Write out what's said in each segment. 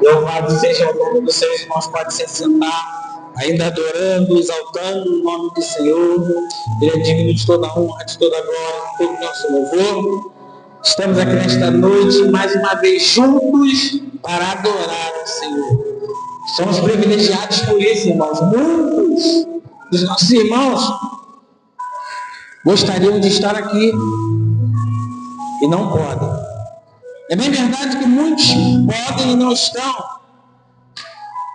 Louvado seja o nome dos seus irmãos, pode se sentar, ainda adorando, exaltando o nome do Senhor. Ele é digno de toda a honra, de toda a glória, de todo o nosso louvor. Estamos aqui nesta noite, mais uma vez juntos, para adorar o Senhor. Somos privilegiados por isso, irmãos. Muitos dos nossos irmãos gostariam de estar aqui e não podem. É bem verdade que muitos podem e não estão,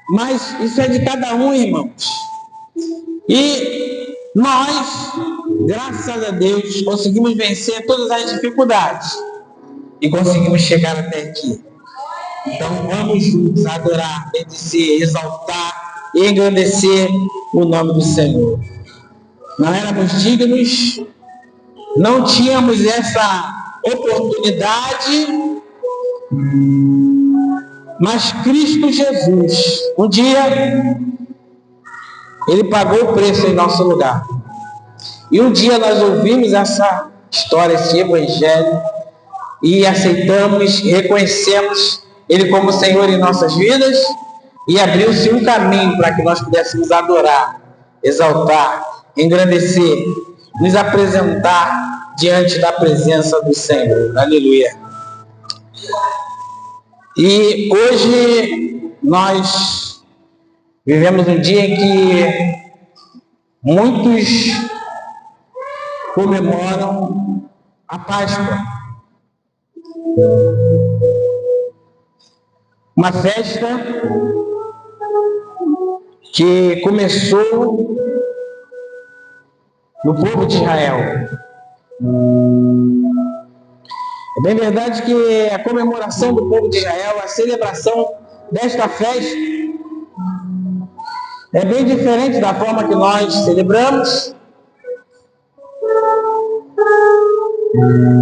mas isso é de cada um, irmãos. E nós, graças a Deus, conseguimos vencer todas as dificuldades e conseguimos chegar até aqui. Então vamos juntos adorar, bendizer, exaltar e engrandecer o nome do Senhor. Não éramos dignos, não tínhamos essa oportunidade, mas Cristo Jesus, um dia, Ele pagou o preço em nosso lugar. E um dia nós ouvimos essa história, esse evangelho, e aceitamos, reconhecemos Ele como Senhor em nossas vidas, e abriu-se um caminho para que nós pudéssemos adorar, exaltar, engrandecer, nos apresentar diante da presença do Senhor. Aleluia. E hoje nós vivemos um dia em que muitos comemoram a Páscoa. Uma festa que começou no povo de Israel. É bem verdade que a comemoração do povo de Israel, a celebração desta festa, é bem diferente da forma que nós celebramos.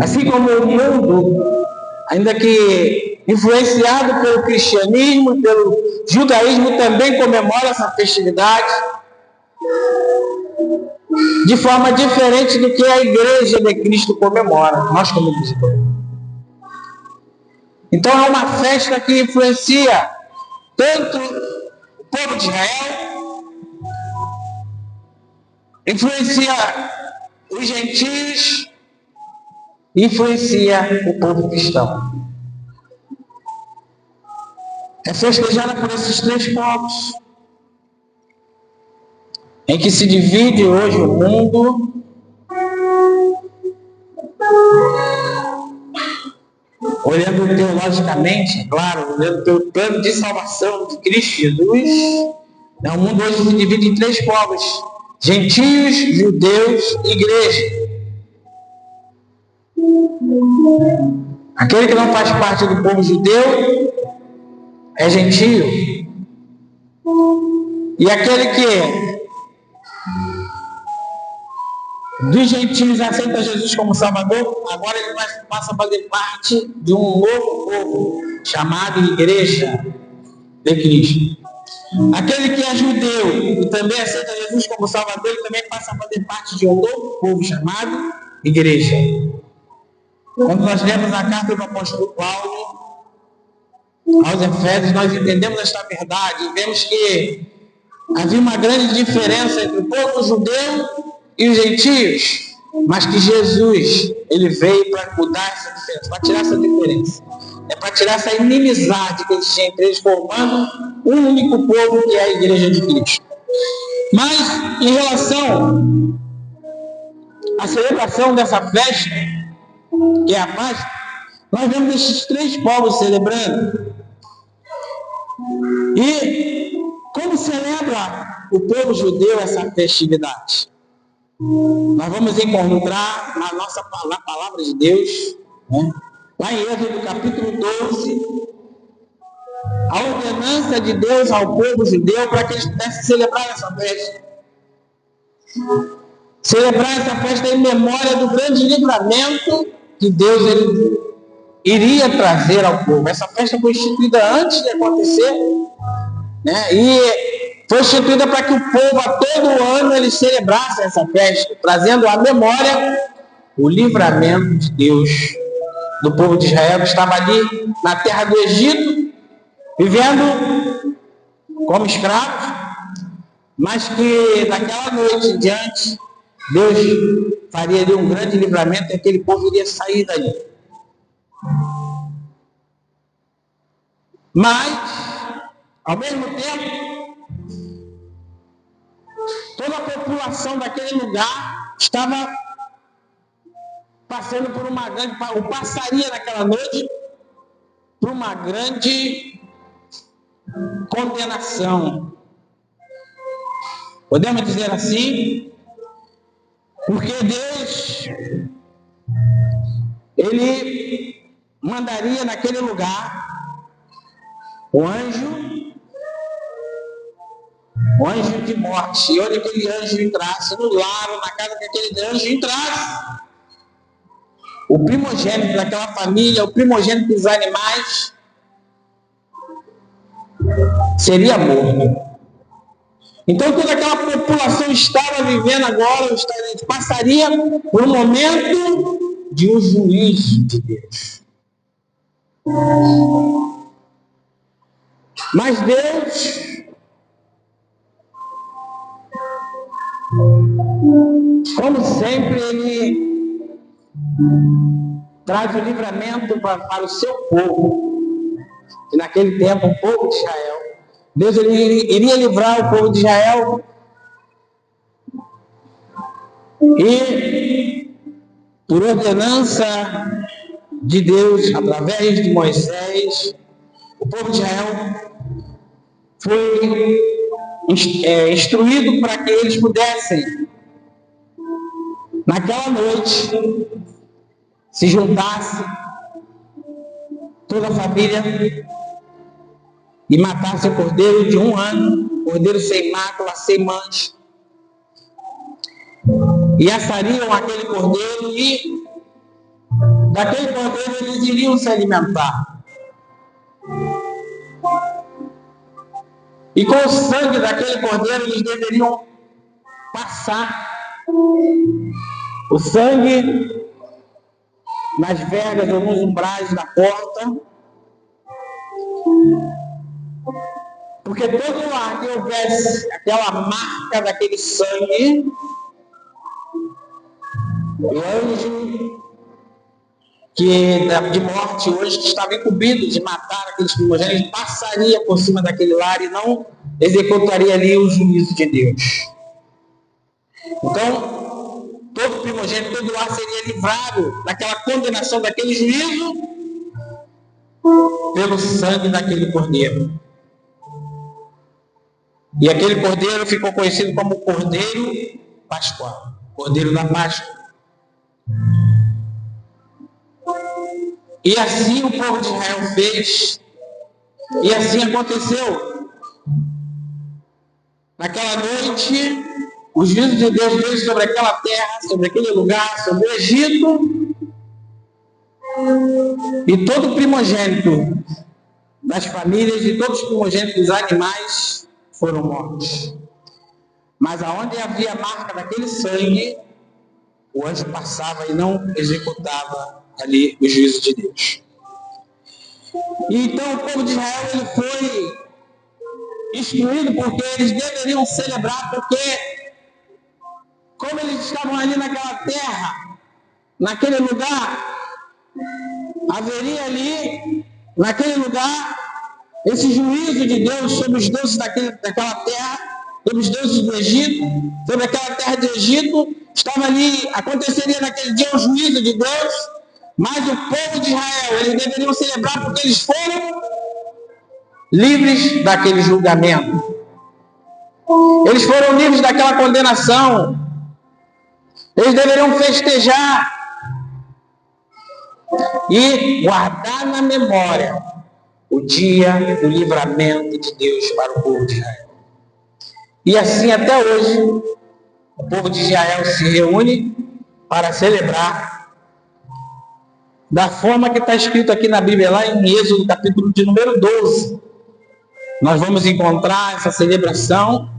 Assim como o mundo, ainda que influenciado pelo cristianismo, pelo judaísmo, também comemora essa festividade de forma diferente do que a Igreja de Cristo comemora. Nós comemoramos. Então é uma festa que influencia tanto o povo de Israel, influencia os gentios, influencia o povo cristão. É festejada por esses três povos, em que se divide hoje o mundo olhando teologicamente, claro, olhando pelo plano de salvação de Cristo Jesus. O mundo hoje se divide em três povos: gentios, judeus e igreja. Aquele que não faz parte do povo judeu é gentio, e aquele que dos gentios aceita Jesus como Salvador, agora ele passa a fazer parte de um novo povo, chamado Igreja de Cristo. Aquele que é judeu e também aceita Jesus como Salvador, ele também passa a fazer parte de um novo povo, chamado Igreja. Quando nós lemos a carta do apóstolo Paulo aos Efésios, nós entendemos esta verdade e vemos que havia uma grande diferença entre o povo judeu e os gentios, mas que Jesus, ele veio para mudar essa diferença, para tirar essa diferença, para tirar essa inimizade que existia entre eles, formando um único povo, que é a Igreja de Cristo. Mas em relação à celebração dessa festa, que é a Páscoa, nós vemos esses três povos celebrando. E como celebra o povo judeu essa festividade? Nós vamos encontrar na palavra de Deus, lá em Êxodo capítulo 12, a ordenança de Deus ao povo judeu para que eles pudessem celebrar essa festa. Celebrar essa festa em memória do grande livramento que Deus iria trazer ao povo. Essa festa foi instituída antes de acontecer, e foi instituída para que o povo, a todo ano, ele celebrasse essa festa, trazendo à memória o livramento de Deus do povo de Israel, que estava ali na terra do Egito, vivendo como escravos, mas que daquela noite em diante, Deus faria ali um grande livramento e aquele povo iria sair dali. Mas, ao mesmo tempo, toda a população daquele lugar estava passando por uma grande, ou passaria naquela noite por uma grande condenação. Podemos dizer assim, porque Deus, Ele mandaria naquele lugar um anjo de morte. E onde aquele anjo entrasse, no lar, na casa que aquele anjo entrasse, o primogênito daquela família, o primogênito dos animais, seria morto. Então toda aquela população estava vivendo agora, passaria por um momento de um juízo de Deus. Mas Deus, como sempre, Ele traz o livramento para o seu povo. E naquele tempo, o povo de Israel, Deus iria livrar o povo de Israel e, por ordenança de Deus, através de Moisés, o povo de Israel foi instruído para que eles pudessem, naquela noite, se juntasse toda a família e matasse o cordeiro de 1 ano, cordeiro sem mácula, sem mancha, e assariam aquele cordeiro e daquele cordeiro eles iriam se alimentar. E com o sangue daquele cordeiro eles deveriam passar o sangue nas vergas ou nos umbrais da porta, porque todo lugar que houvesse aquela marca daquele sangue, o anjo de morte hoje, que estava incumbido de matar aqueles primogênitos, passaria por cima daquele lar e não executaria ali o juízo de Deus. Então, todo primogênito, todo lar seria livrado daquela condenação, daquele juízo, pelo sangue daquele cordeiro. E aquele cordeiro ficou conhecido como Cordeiro Pascual, Cordeiro da Páscoa. E assim o povo de Israel fez, e assim aconteceu. Naquela noite, o juízo de Deus veio sobre aquela terra, sobre aquele lugar, sobre o Egito, e todo primogênito das famílias e todos os primogênitos dos animais foram mortos. Mas aonde havia a marca daquele sangue, o anjo passava e não executava ali o juízo de Deus. E então o povo de Israel ele foi instruído porque eles deveriam celebrar, porque como eles estavam ali naquela terra, naquele lugar, haveria ali, naquele lugar, esse juízo de Deus sobre os deuses daquela terra, sobre os deuses do Egito, sobre aquela terra do Egito, estava ali, aconteceria naquele dia o juízo de Deus, mas o povo de Israel, eles deveriam celebrar porque eles foram livres daquele julgamento. Eles foram livres daquela condenação. Eles deveriam festejar e guardar na memória o dia do livramento de Deus para o povo de Israel. E assim até hoje, o povo de Israel se reúne para celebrar da forma que está escrito aqui na Bíblia, lá em Êxodo, capítulo de número 12. Nós vamos encontrar essa celebração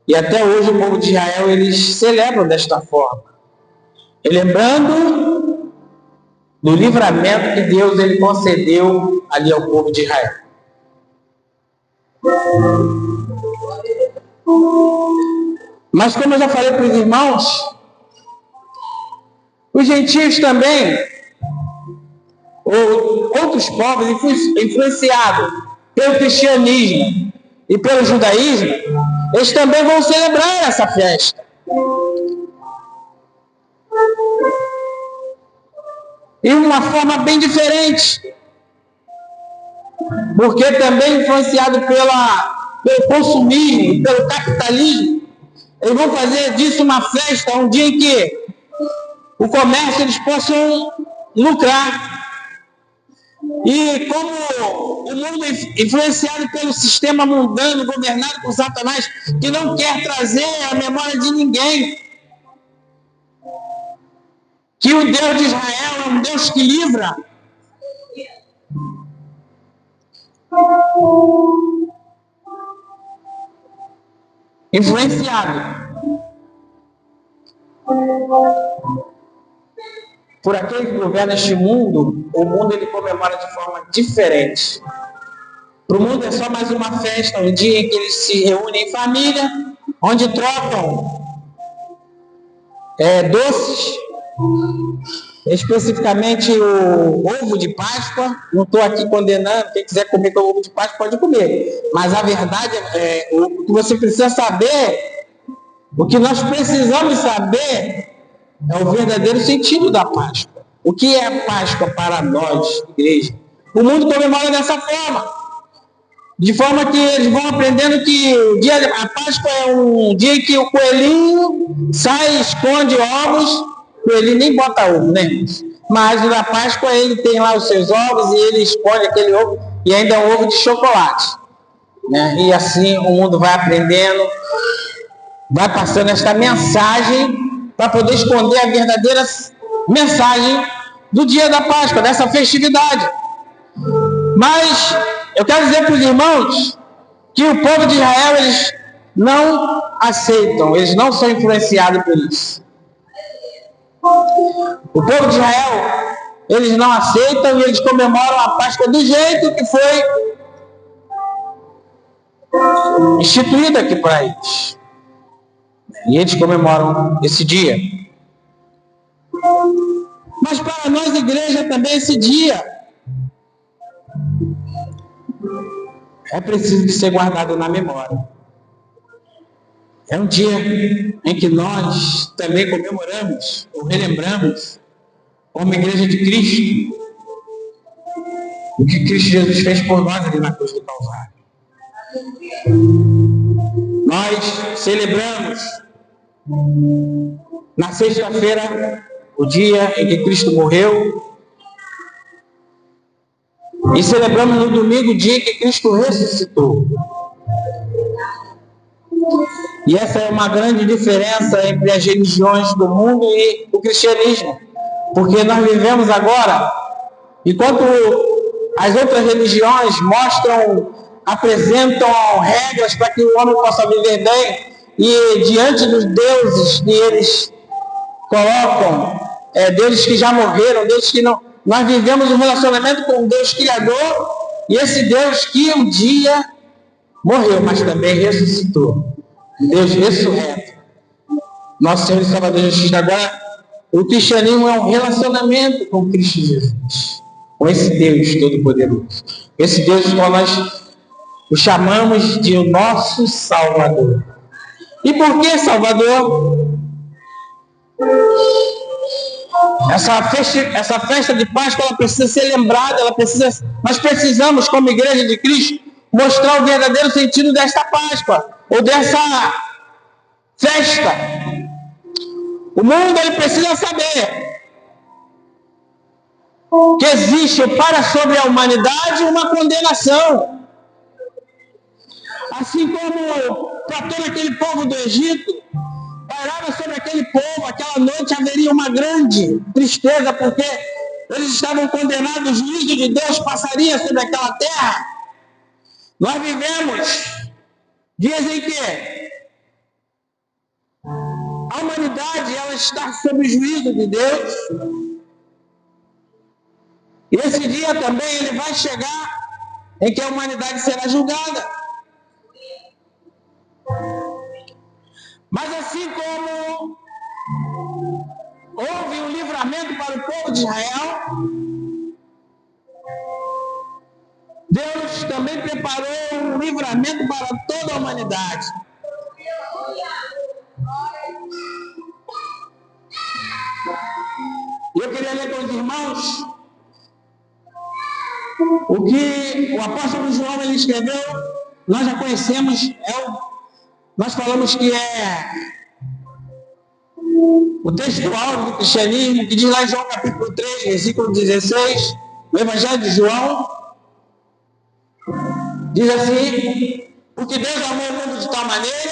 e até hoje o povo de Israel, eles celebram desta forma. E lembrando do livramento que Deus ele concedeu ali ao povo de Israel. Mas como eu já falei para os irmãos, os gentios também, ou outros povos influenciados pelo cristianismo e pelo judaísmo, eles também vão celebrar essa festa. E uma forma bem diferente, porque também influenciado pelo consumismo, pelo capitalismo, eles vão fazer disso uma festa, um dia em que o comércio eles possam lucrar. E como o mundo é influenciado pelo sistema mundano, governado por Satanás, que não quer trazer a memória de ninguém, que o Deus de Israel é um Deus que livra. Influenciado por aquele que governa este mundo, o mundo ele comemora de forma diferente. Para o mundo é só mais uma festa, um dia em que eles se reúnem em família, onde trocam doces, especificamente o ovo de Páscoa. Não estou aqui condenando, quem quiser comer com o ovo de Páscoa pode comer, mas a verdade é o que você precisa saber, o que nós precisamos saber é o verdadeiro sentido da Páscoa. O que é a Páscoa para nós, igreja? O mundo comemora dessa forma, de forma que eles vão aprendendo que a Páscoa é um dia em que o coelhinho sai, esconde ovos. O coelhinho nem bota ovo, né? Mas na Páscoa ele tem lá os seus ovos e ele esconde aquele ovo, e ainda é um ovo de chocolate, né? E assim o mundo vai aprendendo, vai passando esta mensagem para poder esconder a verdadeira mensagem do dia da Páscoa, dessa festividade. Mas eu quero dizer para os irmãos que o povo de Israel, eles não aceitam, eles não são influenciados por isso. O povo de Israel, eles não aceitam e eles comemoram a Páscoa do jeito que foi instituída aqui para eles. E eles comemoram esse dia. Mas para nós, igreja, também esse dia é preciso de ser guardado na memória. É um dia em que nós também comemoramos, ou relembramos, como igreja de Cristo, o que Cristo Jesus fez por nós ali na cruz do Calvário. Nós celebramos na sexta-feira o dia em que Cristo morreu, e celebramos no domingo o dia em que Cristo ressuscitou. E essa é uma grande diferença entre as religiões do mundo e o cristianismo, porque nós vivemos agora, enquanto as outras religiões apresentam regras para que o homem possa viver bem, e diante dos deuses que eles colocam, deuses que já morreram, deuses que não, nós vivemos um relacionamento com um Deus Criador, e esse Deus que um dia morreu, mas também ressuscitou. Deus ressurreto, nosso Senhor e Salvador Jesus. Agora, o cristianismo é um relacionamento com Cristo Jesus, com esse Deus Todo-Poderoso, esse Deus que nós o chamamos de o nosso Salvador. E por que Salvador? Essa festa de Páscoa, ela precisa ser lembrada, nós precisamos, como igreja de Cristo, mostrar o verdadeiro sentido desta Páscoa, ou dessa festa. O mundo ele precisa saber que existe para sobre a humanidade uma condenação. Assim como para todo aquele povo do Egito, pairava sobre aquele povo, aquela noite haveria uma grande tristeza, porque eles estavam condenados, o juízo de Deus passaria sobre aquela terra. Nós vivemos dias em que a humanidade ela está sob o juízo de Deus, E esse dia também ele vai chegar em que a humanidade será julgada. Mas assim como houve um livramento para o povo de Israel, Deus também preparou um livramento para toda a humanidade. E eu queria ler com os irmãos o que o apóstolo João ele escreveu. Nós já conhecemos, nós falamos que é o texto áureo do cristianismo, que diz lá em João capítulo 3, versículo 16, o Evangelho de João, diz assim: porque Deus amou o mundo de tal maneira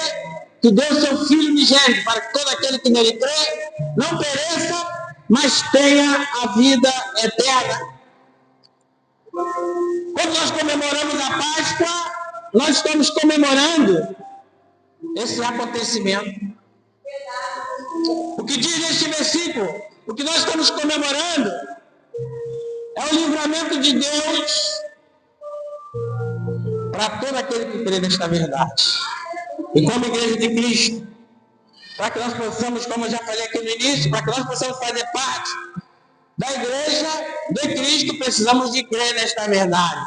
que deu seu Filho unigênito, para que todo aquele que nele crê não pereça, mas tenha a vida eterna. Quando nós comemoramos a Páscoa, nós estamos comemorando esse acontecimento. O que diz neste versículo? O que nós estamos comemorando é o livramento de Deus para todo aquele que crê nesta verdade. E como Igreja de Cristo, para que nós possamos, como eu já falei aqui no início, para que nós possamos fazer parte da Igreja de Cristo, precisamos de crer nesta verdade.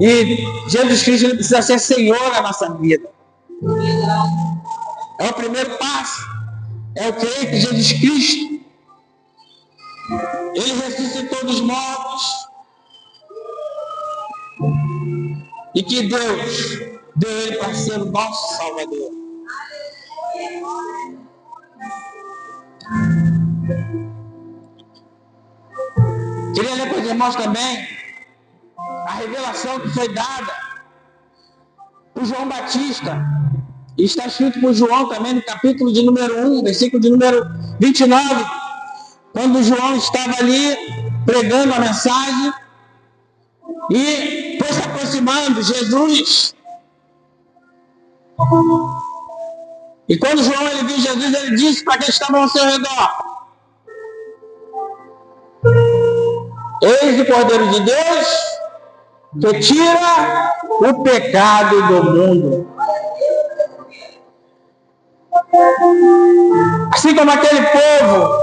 E Jesus Cristo ele precisa ser Senhor da nossa vida. É o primeiro passo. É o crer que Jesus Cristo, ele ressuscitou dos mortos. E que Deus deu ele para ser o nosso Salvador. Queria ler para os irmãos também a revelação que foi dada por João Batista. E está escrito por João também no capítulo de número 1, versículo de número 29. Quando João estava ali pregando a mensagem e foi se aproximando Jesus. E quando João ele viu Jesus, ele disse para quem estavam ao seu redor: eis o Cordeiro de Deus que tira o pecado do mundo. Assim como aquele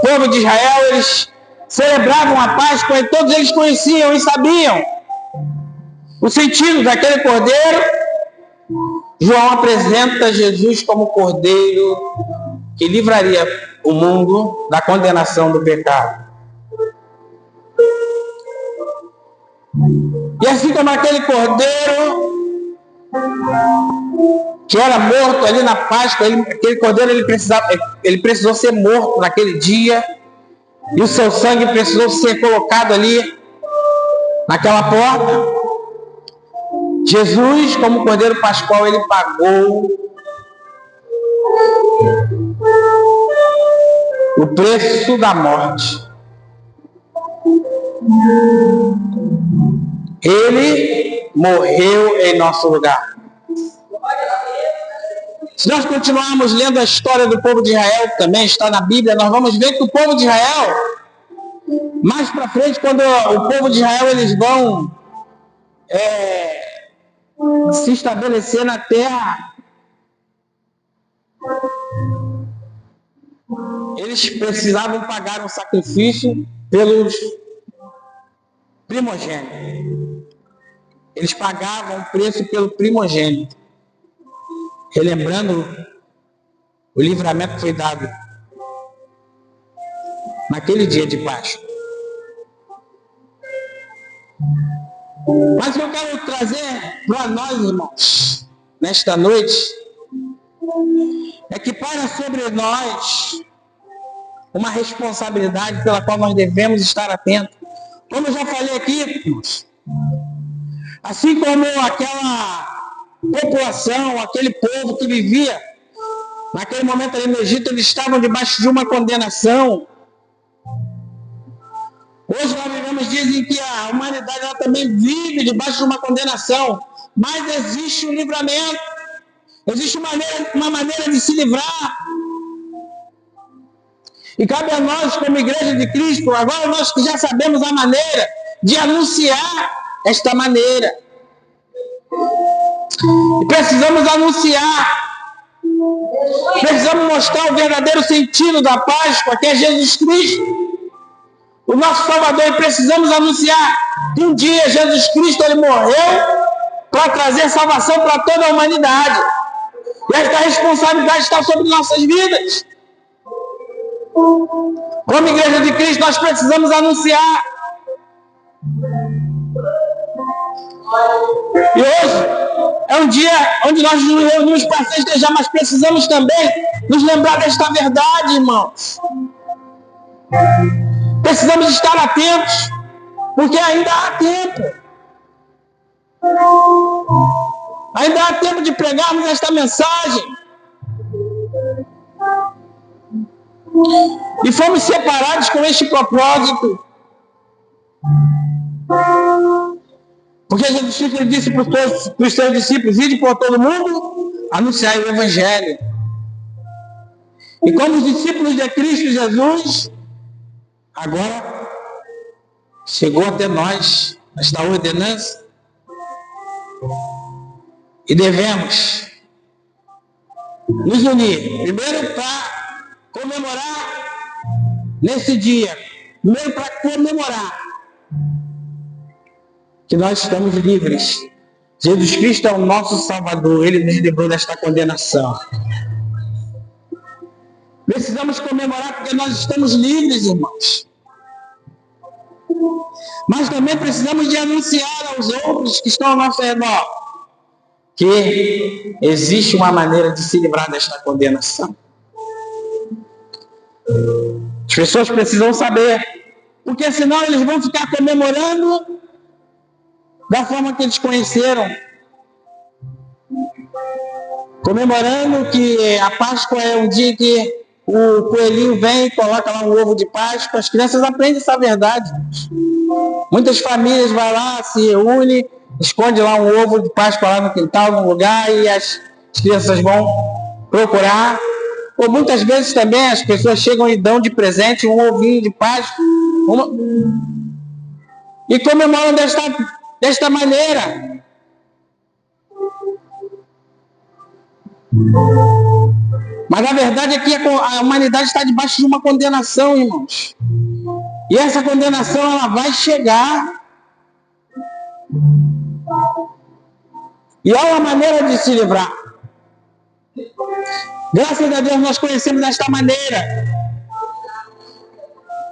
povo de Israel, eles celebravam a Páscoa e todos eles conheciam e sabiam o sentido daquele cordeiro. João apresenta Jesus como cordeiro que livraria o mundo da condenação do pecado. E assim como aquele cordeiro que era morto ali na Páscoa, aquele cordeiro ele precisou ser morto naquele dia, e o seu sangue precisou ser colocado ali naquela porta. Jesus, como cordeiro pascual, ele pagou o preço da morte. Ele morreu em nosso lugar. Se nós continuarmos lendo a história do povo de Israel, que também está na Bíblia, nós vamos ver que o povo de Israel, mais para frente, quando o povo de Israel eles vão se estabelecer na terra, eles precisavam pagar um sacrifício pelos primogênitos. Eles pagavam o preço pelo primogênito, relembrando o livramento que foi dado naquele dia de Páscoa. Mas o que eu quero trazer para nós, irmãos, nesta noite, é que para sobre nós uma responsabilidade pela qual nós devemos estar atentos. Como eu já falei aqui, irmãos, assim como aquela população, aquele povo que vivia naquele momento ali no Egito, eles estavam debaixo de uma condenação. Hoje nós vivemos dias em que a humanidade ela também vive debaixo de uma condenação, mas existe um livramento, existe uma maneira de se livrar. E cabe a nós, como Igreja de Cristo, agora nós que já sabemos a maneira, de anunciar esta maneira. E precisamos anunciar, precisamos mostrar o verdadeiro sentido da Páscoa, que é Jesus Cristo, o nosso Salvador. E precisamos anunciar que um dia Jesus Cristo ele morreu para trazer salvação para toda a humanidade. E esta responsabilidade está sobre nossas vidas. Como Igreja de Cristo, nós precisamos anunciar. E hoje é um dia onde nós nos reunimos para festejar, mas precisamos também nos lembrar desta verdade, irmãos. Precisamos estar atentos, porque ainda há tempo. Ainda há tempo de pregarmos esta mensagem. E fomos separados com este propósito. Porque Jesus Cristo disse para os seus discípulos: ide por todo mundo, anunciai o Evangelho. E como os discípulos de Cristo Jesus, agora chegou até nós esta ordenança. E devemos nos unir, primeiro para comemorar nesse dia, primeiro para comemorar que nós estamos livres. Jesus Cristo é o nosso Salvador, Ele nos livrou desta condenação. Precisamos comemorar porque nós estamos livres, irmãos. Mas também precisamos de anunciar aos outros que estão ao nosso redor que existe uma maneira de se livrar desta condenação. As pessoas precisam saber, porque senão eles vão ficar comemorando da forma que eles conheceram, comemorando que a Páscoa é um dia que o coelhinho vem e coloca lá um ovo de Páscoa. As crianças aprendem essa verdade. Muitas famílias vão lá, se reúnem, esconde lá um ovo de Páscoa lá no quintal, num lugar, e as crianças vão procurar. Ou muitas vezes também as pessoas chegam e dão de presente um ovinho de Páscoa. E comemoram desta maneira. Mas a verdade é que a humanidade está debaixo de uma condenação, irmãos. E essa condenação ela vai chegar. E há uma maneira de se livrar. Graças a Deus nós conhecemos desta maneira.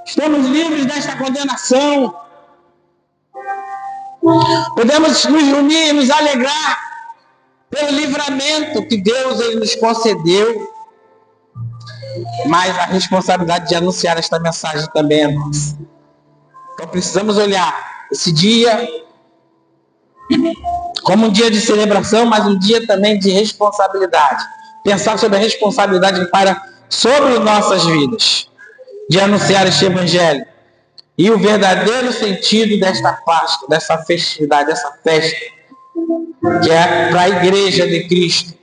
Estamos livres desta condenação. Podemos nos unir e nos alegrar pelo livramento que Deus ele nos concedeu. Mas a responsabilidade de anunciar esta mensagem também é nossa. Então precisamos olhar esse dia como um dia de celebração, mas um dia também de responsabilidade. Pensar sobre a responsabilidade sobre nossas vidas, de anunciar este Evangelho. E o verdadeiro sentido desta Páscoa, dessa festividade, dessa festa, que é para a Igreja de Cristo,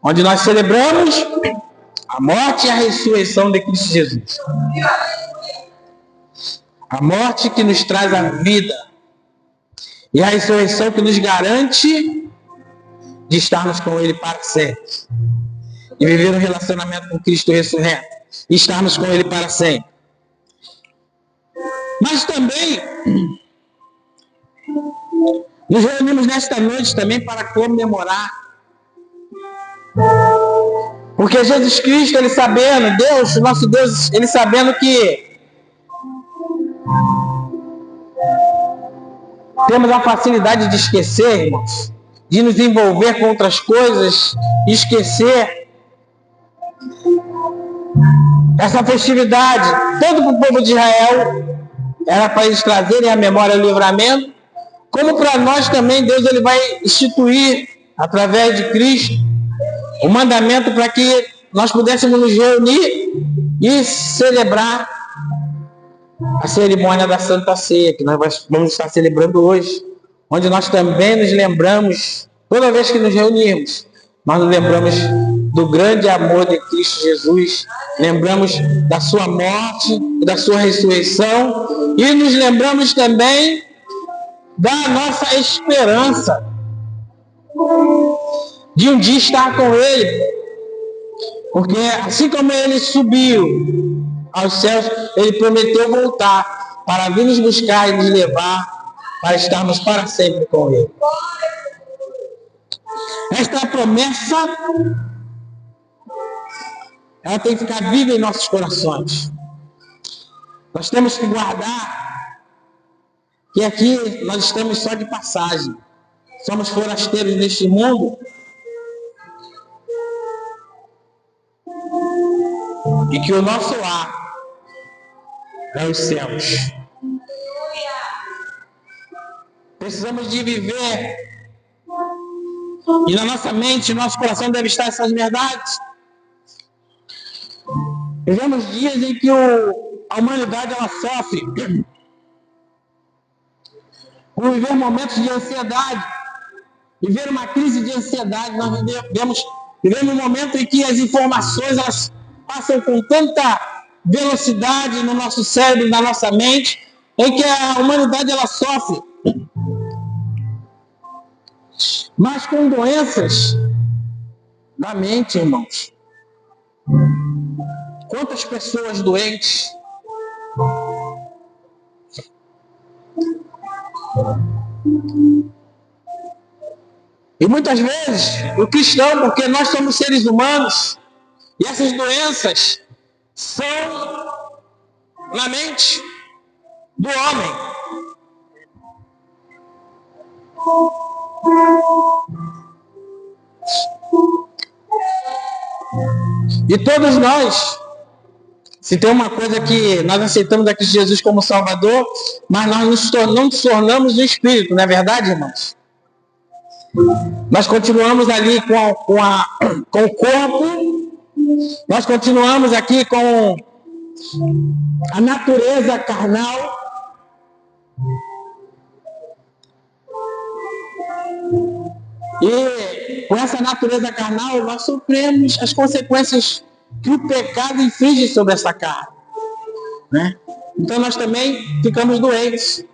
onde nós celebramos a morte e a ressurreição de Cristo Jesus. A morte que nos traz a vida e a ressurreição que nos garante de estarmos com Ele para sempre. E viver um relacionamento com Cristo ressurreto. E estarmos com Ele para sempre. Mas também nos reunimos nesta noite também para comemorar. Porque Jesus Cristo, Ele sabendo, Deus, nosso Deus, Ele sabendo que temos a facilidade de esquecer, irmãos, de nos envolver com outras coisas, esquecer essa festividade, tanto para o povo de Israel, era para eles trazerem à memória o livramento, como para nós também, Deus ele vai instituir, através de Cristo, o mandamento para que nós pudéssemos nos reunir e celebrar a cerimônia da Santa Ceia, que nós vamos estar celebrando hoje, onde nós também nos lembramos, toda vez que nos reunirmos, nós nos lembramos do grande amor de Cristo Jesus, lembramos da sua morte e da sua ressurreição, e nos lembramos também da nossa esperança de um dia estar com Ele. Porque assim como Ele subiu aos céus, Ele prometeu voltar para vir nos buscar e nos levar para estarmos para sempre com Ele. Esta promessa, ela tem que ficar viva em nossos corações. Nós temos que guardar que aqui nós estamos só de passagem. Somos forasteiros neste mundo. E que o nosso lar é os céus. Precisamos de viver. E na nossa mente, no nosso coração deve estar essas verdades. Vivemos dias em que a humanidade ela sofre por viver momentos de ansiedade, viver uma crise de ansiedade. Nós vivemos um momento em que as informações elas passam com tanta velocidade no nosso cérebro, na nossa mente, em que a humanidade ela sofre, mas com doenças da mente, irmãos. Quantas pessoas doentes e muitas vezes o cristão, porque nós somos seres humanos e essas doenças são na mente do homem. E todos nós, se tem uma coisa que nós aceitamos a Cristo Jesus como Salvador, mas nós não nos tornamos no Espírito, não é verdade, irmãos? Nós continuamos ali com o corpo, nós continuamos aqui com a natureza carnal. E com essa natureza carnal, nós sofremos as consequências que o pecado inflige sobre essa carne, né? Então nós também ficamos doentes.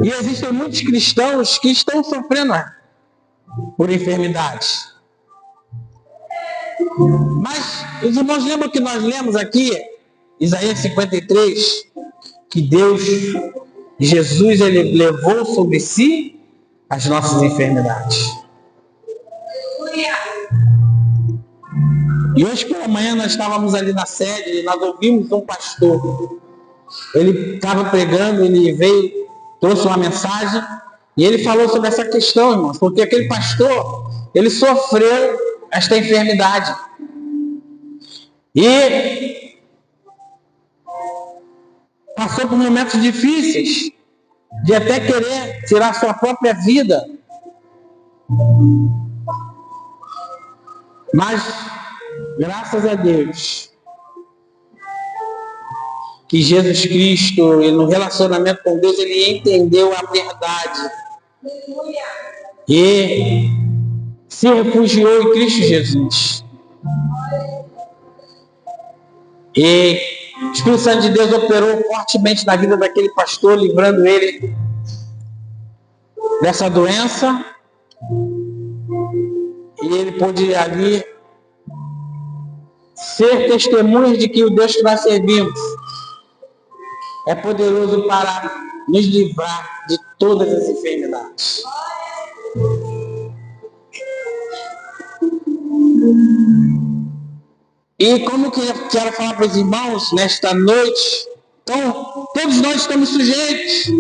E existem muitos cristãos que estão sofrendo por enfermidades. Mas os irmãos lembram que nós lemos aqui, Isaías 53, que Deus, Jesus, ele levou sobre si as nossas enfermidades. E hoje pela manhã nós estávamos ali na sede e nós ouvimos um pastor. Ele estava pregando, ele veio, trouxe uma mensagem e ele falou sobre essa questão, irmãos, porque aquele pastor, ele sofreu esta enfermidade. E passou por momentos difíceis, de até querer tirar sua própria vida. Mas, graças a Deus, que Jesus Cristo, no relacionamento com Deus, ele entendeu a verdade. E se refugiou em Cristo Jesus. E o Espírito Santo de Deus operou fortemente na vida daquele pastor, livrando ele dessa doença. E ele pôde ali ser testemunha de que o Deus que nós servimos é poderoso para nos livrar de todas as enfermidades. E como que eu quero falar para os irmãos nesta noite, então, todos nós estamos sujeitos.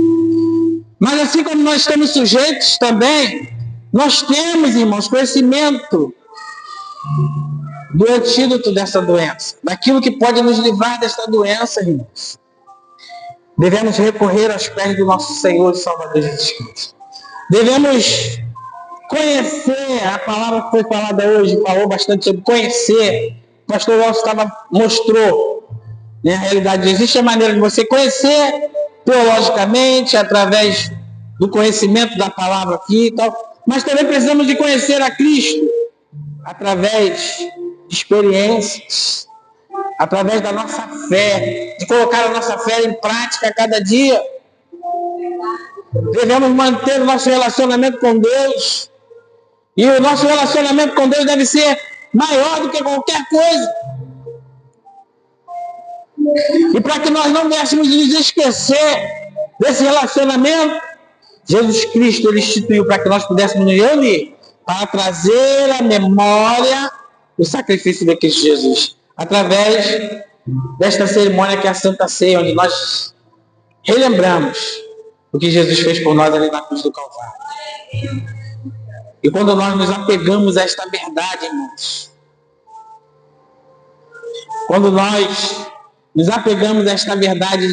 Mas assim como nós estamos sujeitos também, nós temos, irmãos, conhecimento do antídoto dessa doença, daquilo que pode nos livrar desta doença, irmãos. Devemos recorrer aos pés do nosso Senhor e Salvador Jesus Cristo. Devemos conhecer a palavra que foi falada hoje, falou bastante sobre conhecer. O pastor Walter mostrou, né, a realidade. Existe a maneira de você conhecer teologicamente, através do conhecimento da palavra aqui e tal, mas também precisamos de conhecer a Cristo através de experiências, através da nossa fé, de colocar a nossa fé em prática a cada dia. Devemos manter o nosso relacionamento com Deus. E o nosso relacionamento com Deus deve ser maior do que qualquer coisa. E para que nós não dessemos nos esquecer desse relacionamento, Jesus Cristo ele instituiu para que nós pudéssemos nos reunir para trazer à memória o sacrifício de Cristo Jesus, através desta cerimônia que é a Santa Ceia, onde nós relembramos o que Jesus fez por nós ali na cruz do Calvário. E quando nós nos apegamos a esta verdade, irmãos, quando nós nos apegamos a esta verdade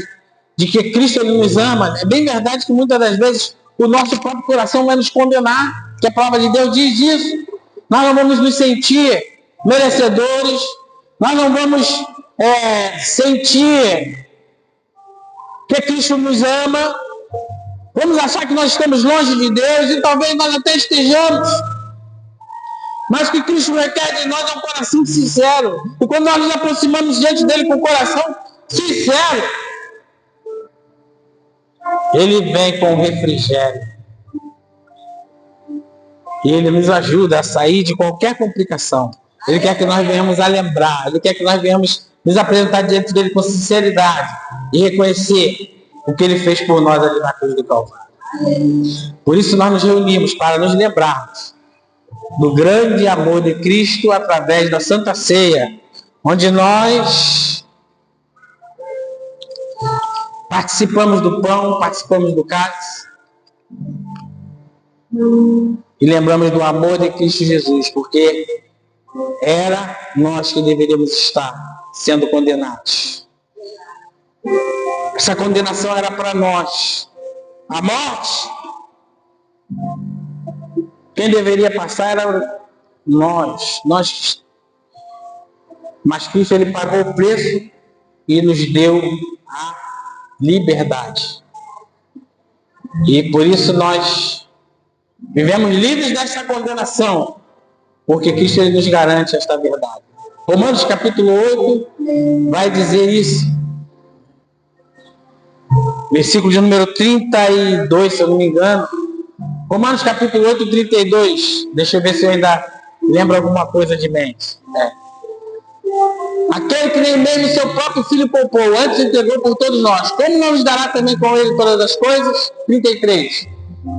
de que Cristo ele nos ama, é bem verdade que muitas das vezes o nosso próprio coração vai nos condenar, que a palavra de Deus diz isso. Nós não vamos nos sentir merecedores, nós não vamos sentir que Cristo nos ama, vamos achar que nós estamos longe de Deus, e talvez nós até estejamos, mas o que Cristo requer de nós é um coração sincero. E quando nós nos aproximamos diante dele com o coração sincero, ele vem com refrigério. E ele nos ajuda a sair de qualquer complicação. Ele quer que nós venhamos a lembrar, ele quer que nós venhamos nos apresentar diante dele com sinceridade e reconhecer o que ele fez por nós ali na cruz do Calvário. Por isso nós nos reunimos para nos lembrarmos do grande amor de Cristo através da Santa Ceia, onde nós participamos do pão, participamos do cálice e lembramos do amor de Cristo Jesus, porque era nós que deveríamos estar sendo condenados. Essa condenação era para nós. A morte, quem deveria passar era nós. Mas Cristo ele pagou o preço e nos deu a liberdade. E por isso nós vivemos livres dessa condenação, porque Cristo ele nos garante esta verdade. Romanos capítulo 8 vai dizer isso. Versículo de número 32, se eu não me engano. Romanos capítulo 8, 32. Deixa eu ver se eu ainda lembro alguma coisa de mente. Aquele que nem mesmo seu próprio filho poupou, antes entregou por todos nós, como não nos dará também com ele todas as coisas? 33.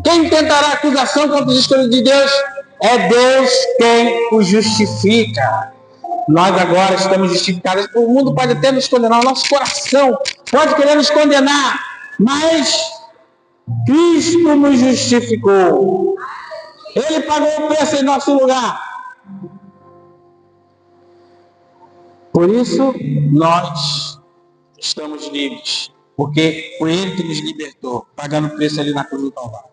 Quem tentará acusação contra os escolhidos de Deus? É Deus quem os justifica. Nós agora estamos justificados. O mundo pode até nos condenar, o nosso coração pode querer nos condenar, mas Cristo nos justificou. Ele pagou o preço em nosso lugar. Por isso, nós estamos livres, porque foi Ele que nos libertou, pagando o preço ali na cruz do Calvário.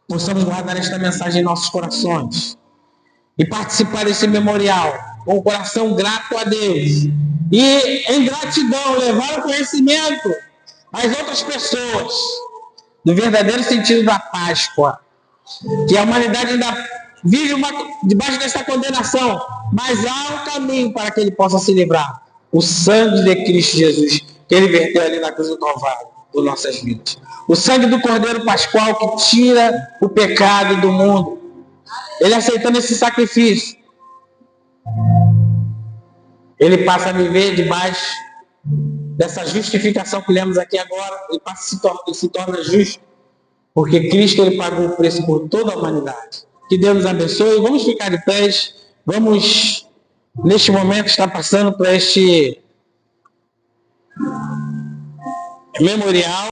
Possamos guardar esta mensagem em nossos corações e participar desse memorial com o coração grato a Deus. E em gratidão, levar o conhecimento às outras pessoas do verdadeiro sentido da Páscoa, que a humanidade ainda vive debaixo dessa condenação, mas há um caminho para que ele possa se livrar. O sangue de Cristo Jesus, que ele verteu ali na cruz do Calvário, por nossas vidas. O sangue do Cordeiro Pascual que tira o pecado do mundo. Ele aceitando esse sacrifício, ele passa a viver debaixo dessa justificação que lemos aqui agora. Ele se torna justo, porque Cristo ele pagou o preço por toda a humanidade. Que Deus nos abençoe. Vamos ficar de pé. Vamos, neste momento, estar passando por este memorial.